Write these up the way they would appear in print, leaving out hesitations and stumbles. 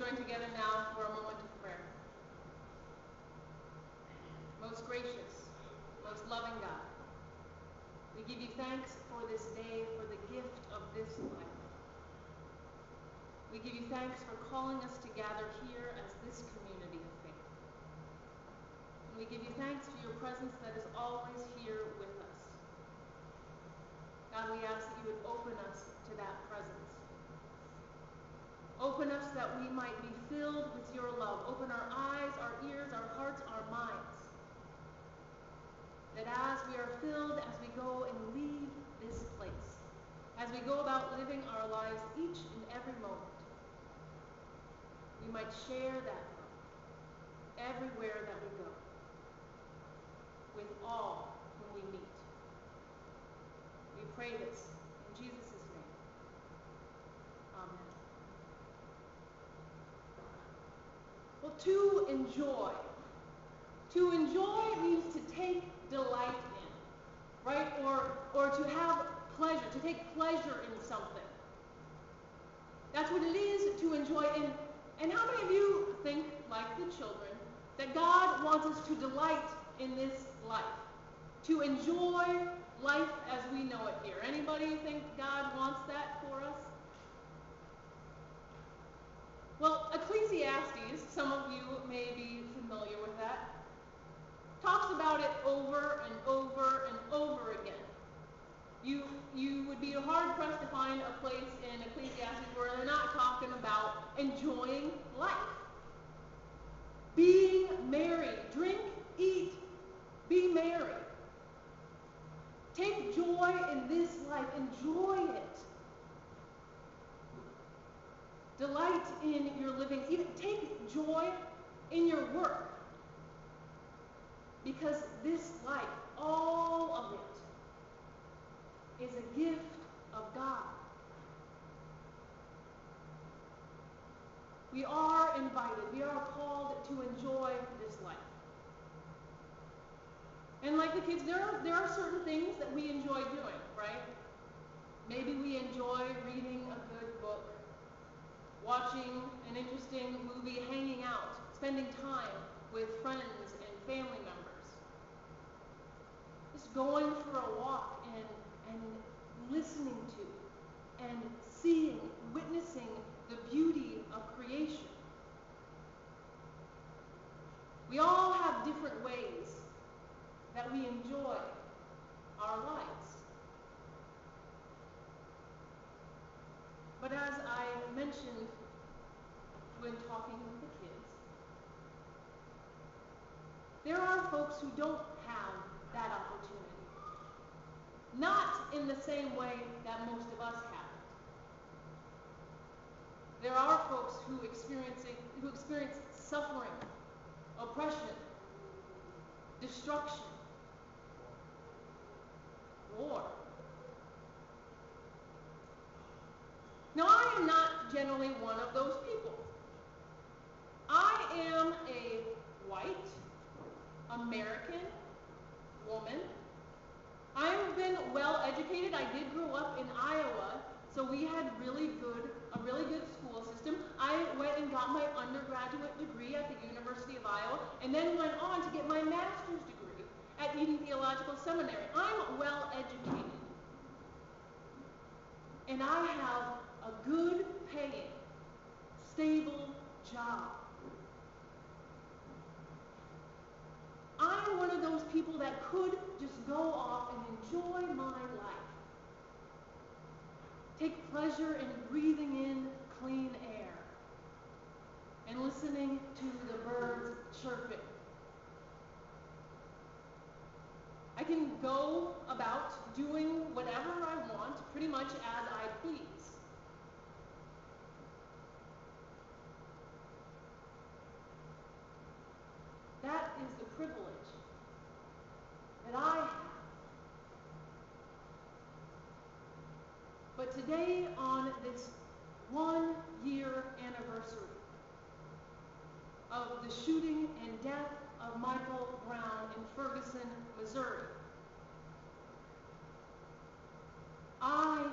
join together now for a moment of prayer. Most gracious, most loving God, we give you thanks for this day, for the gift of this life. We give you thanks for calling us to gather here as this community of faith. And we give you thanks for your presence that is always here with us. God, we ask that you would open us to that presence. Open us that we might be filled with your love. Open our eyes, our ears, our hearts, our minds. That as we are filled, as we go and leave this place, as we go about living our lives each and every moment, we might share that love everywhere that we go, with all whom we meet. We pray this in Jesus' name. Amen. Well, to enjoy. To enjoy means to take delight in, right? Or to have pleasure, to take pleasure in something. That's what it is to enjoy. And how many of you think, like the children, that God wants us to delight in this life? To enjoy life as we know it here. Anybody think God wants that for us? Well, Ecclesiastes, some of you may be familiar with that, talks about it over and over and over again. You would be hard-pressed to find a place in Ecclesiastes where they're not talking about enjoying life. Being merry. Drink, eat, be merry. Take joy in this life. Enjoy it. Delight in your living. Even take joy in your work. Because this life, all of it, is a gift of God. We are invited. We are called to enjoy this life. And like the kids, there are certain things that we enjoy doing, right? Maybe we enjoy reading a good book, watching an interesting movie, hanging out, spending time with friends and family members. Just going for a walk and listening to and seeing, witnessing the beauty of creation. We all have different ways that we enjoy our lives. But as I mentioned when talking with the kids, there are folks who don't have that opportunity. Not in the same way that most of us have it. There are folks who experience suffering, oppression, destruction, war. Now, I am not generally one of those people. I am a white American woman. I've been well educated. I did grow up in Iowa, so we had a really good school system. I went and got my undergraduate degree at the University of Iowa, and then went on to get my master's degree at Eden Theological Seminary. I'm well educated. And I have a good paying, stable job. I'm one of those people that could just go off and enjoy my life. Take pleasure in breathing in clean air and listening to the birds chirping. I can go about doing whatever I want, pretty much as I please. That is the privilege that I have. But today, on this 1-year anniversary of the shooting and death of Michael Brown in Ferguson, Missouri, I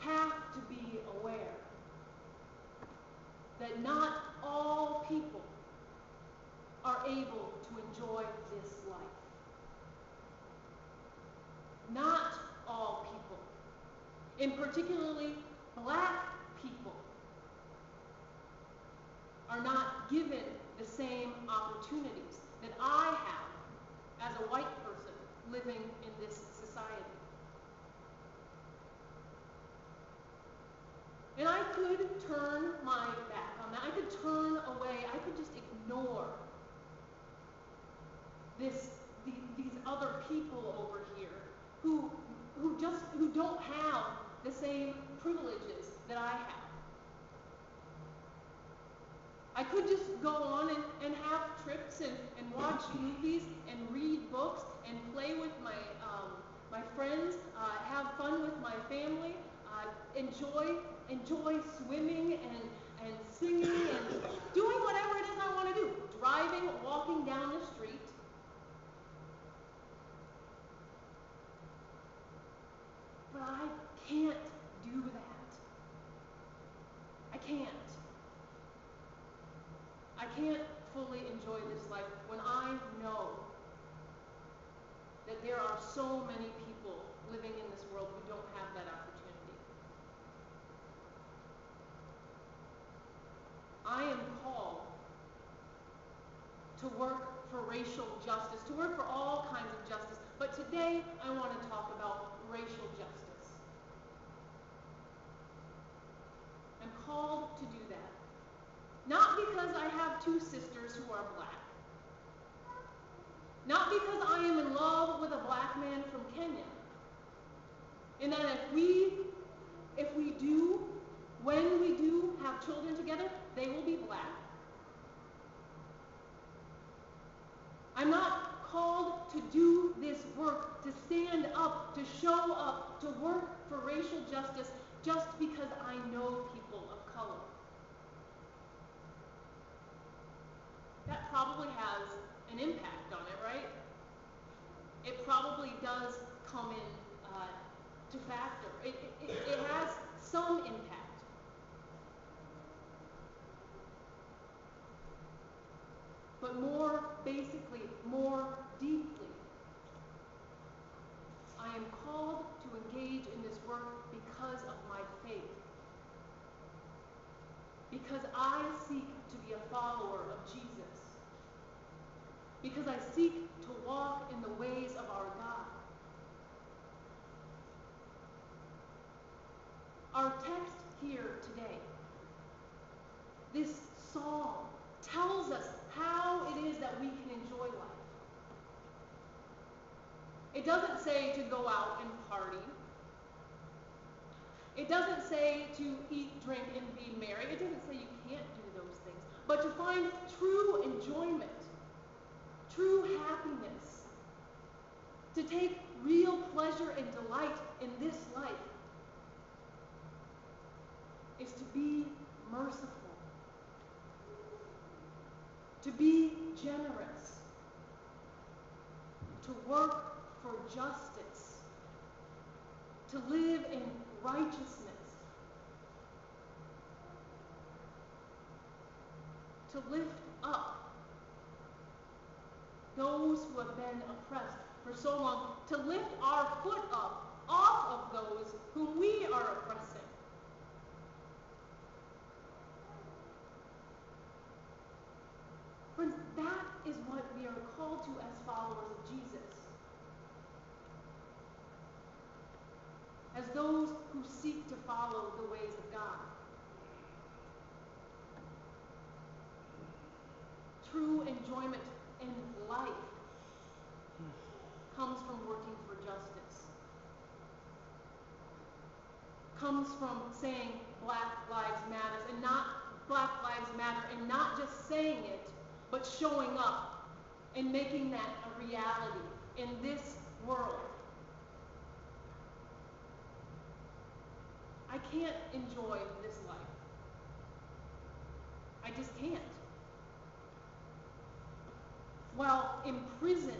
have to be aware that not all and particularly black people, are not given the same opportunities that I have as a white person living in this society. And I could turn my back on that. I could turn away. I could just ignore these other people over here who don't have the same privileges that I have. I could just go on and have trips and watch movies and read books and play with my friends, have fun with my family, enjoy swimming and singing and doing whatever it is I want to do, driving, walking down the street. But I can't do that. I can't. I can't fully enjoy this life when I know that there are so many people living in this world who don't have that opportunity. I am called to work for racial justice, to work for all kinds of justice. But today I want to talk about racial justice. I'm called to do that. Not because I have two sisters who are black. Not because I am in love with a black man from Kenya. And that when we do have children together, they will be black. I'm not called to do this work, to stand up, to show up, to work for racial justice just because I know people of color. That probably has an impact on it, right? It probably does come in to factor. It has some impact. But more basically, more deeply, I am called to engage in this work because of my faith. Because I seek to be a follower of Jesus. Because I seek to walk in the ways of our God. Our text here today, this psalm, tells us how it is that we can enjoy life. It doesn't say to go out and party. It doesn't say to eat, drink, and be merry. It doesn't say you can't do those things. But to find true enjoyment, true happiness, to take real pleasure and delight in this life, is to be merciful, to be generous, to work for justice, to live in righteousness, to lift up those who have been oppressed for so long, to lift our foot up off of those whom we are oppressing. Friends, that is what we are called to as followers of Jesus. As those who seek to follow the ways of God. True enjoyment in life comes from working for justice. Comes from saying Black Lives Matter and not just saying it, but showing up and making that a reality in this world. I can't enjoy this life. I just can't. While imprisoned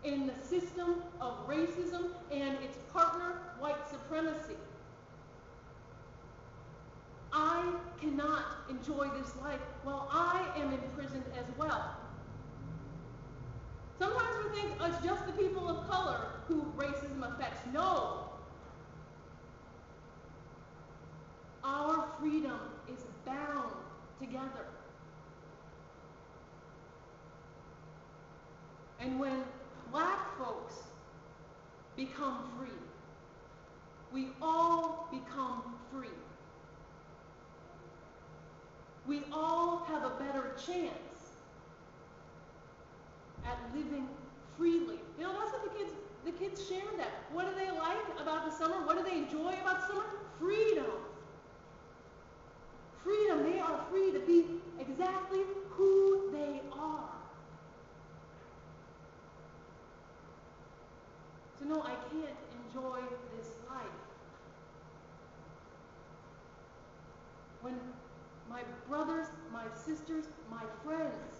in the system of racism and its partner, white supremacy, I cannot enjoy this life while I am imprisoned as well. Sometimes we think it's just the people of color who racism affects. No, our freedom is bound together. And when black folks become free, we all become free. We all have a better chance at living freely. You know, that's what the kids share that. What do they like about the summer? What do they enjoy about the summer? Freedom. Freedom. They are free to be exactly who they are. So no, I can't enjoy this life when my brothers, my sisters, my friends,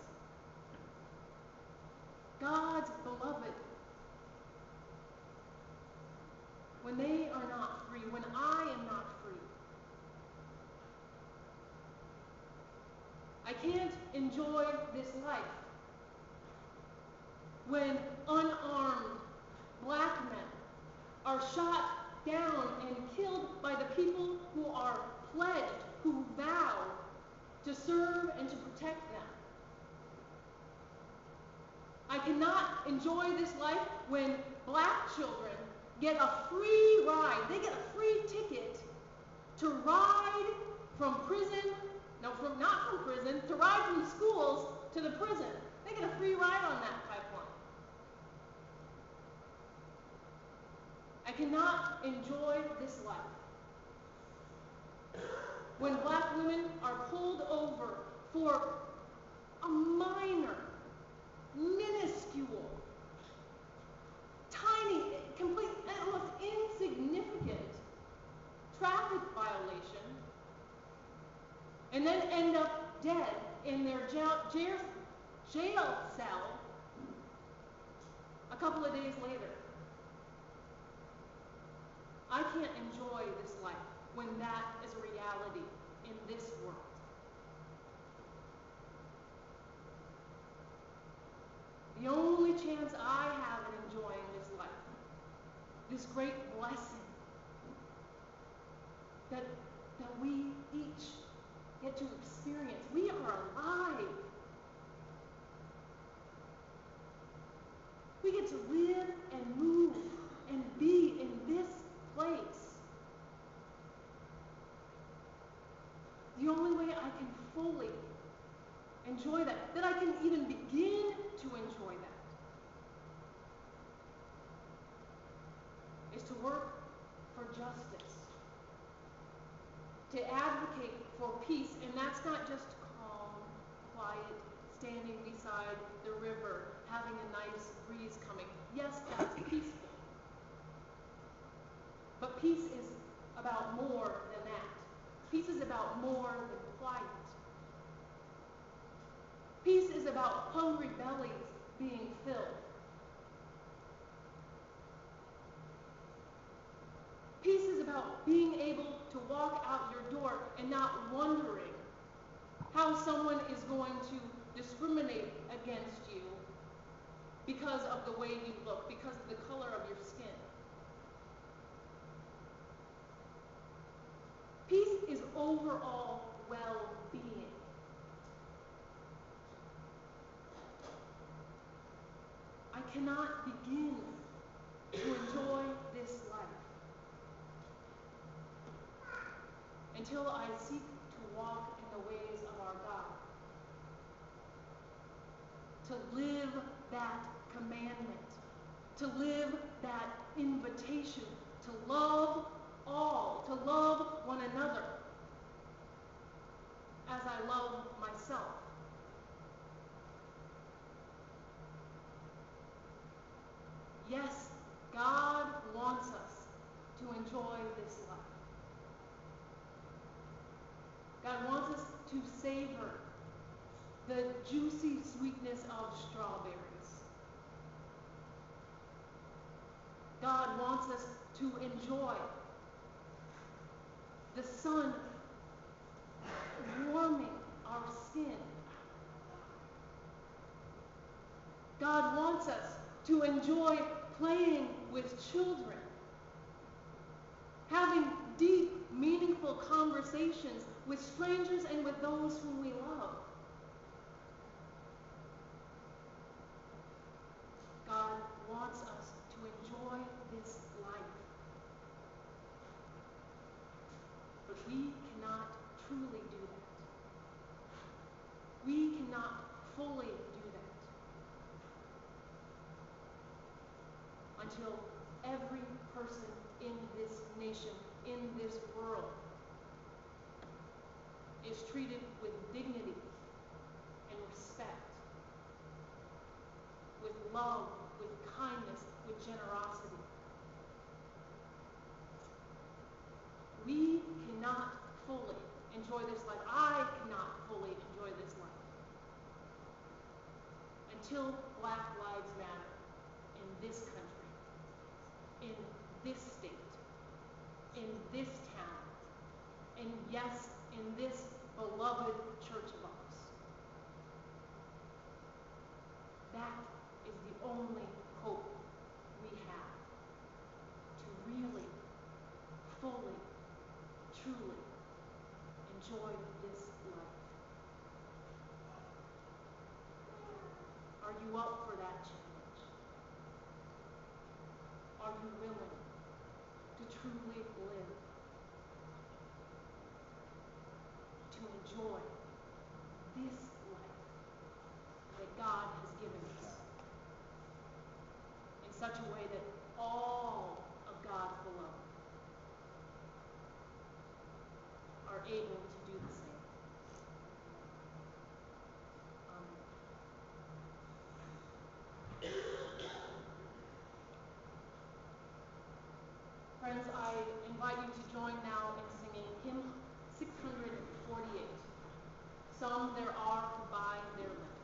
God's beloved, when they are not free, when I am not free. I can't enjoy this life when unarmed black men are shot down and killed by the people who are pledged, who vow to serve and to protect them. I cannot enjoy this life when black children get a free ride. They get a free ticket to ride from prison, not from prison, to ride from the schools to the prison. They get a free ride on that pipeline. I cannot enjoy this life when black women are pulled over for a minor, minuscule, tiny, complete, almost insignificant traffic violation, and then end up dead in their jail cell a couple of days later. I can't enjoy this life when that is a reality in this world. The only chance I have at enjoying this life, this great blessing that we each get to experience. We are alive. We get to live and move and be in this place. The only way I can fully enjoy that I can even begin to enjoy that, is to work for justice, to advocate for peace, and that's not just calm, quiet, standing beside the river, having a nice breeze coming. Yes, that's peaceful. But peace is about more than that. Peace is about more than quiet. Peace is about hungry bellies being filled. Peace is about being able to walk out your door and not wondering how someone is going to discriminate against you because of the way you look, because of the color of your skin. Peace is overall well-being. I cannot begin to enjoy this life until I seek to walk in the ways of our God, to live that commandment, to live that invitation, to love all, to love one another as I love myself. Yes, God wants us to enjoy this life. God wants us to savor the juicy sweetness of strawberries. God wants us to enjoy the sun warming our skin. God wants us to enjoy playing with children. having deep, meaningful conversations with strangers and with those whom we love. God wants us to enjoy this life. But we cannot truly do that. We cannot fully do that until every person in this nation, in this world, is treated with dignity and respect, with love, with kindness, with generosity. We cannot fully enjoy this life. I cannot fully enjoy this life until Black Lives Matter in this country, in this state, in this town, and yes, in this beloved church of ours. That is the only hope we have to really, fully, truly enjoy this life. Are you up for that challenge? Are you willing to truly live, to enjoy this life that God has given us in such a way that all of God's beloved are able to do the same? Amen. Friends, I invite you to join now in singing hymn 648. Some there are who by their life.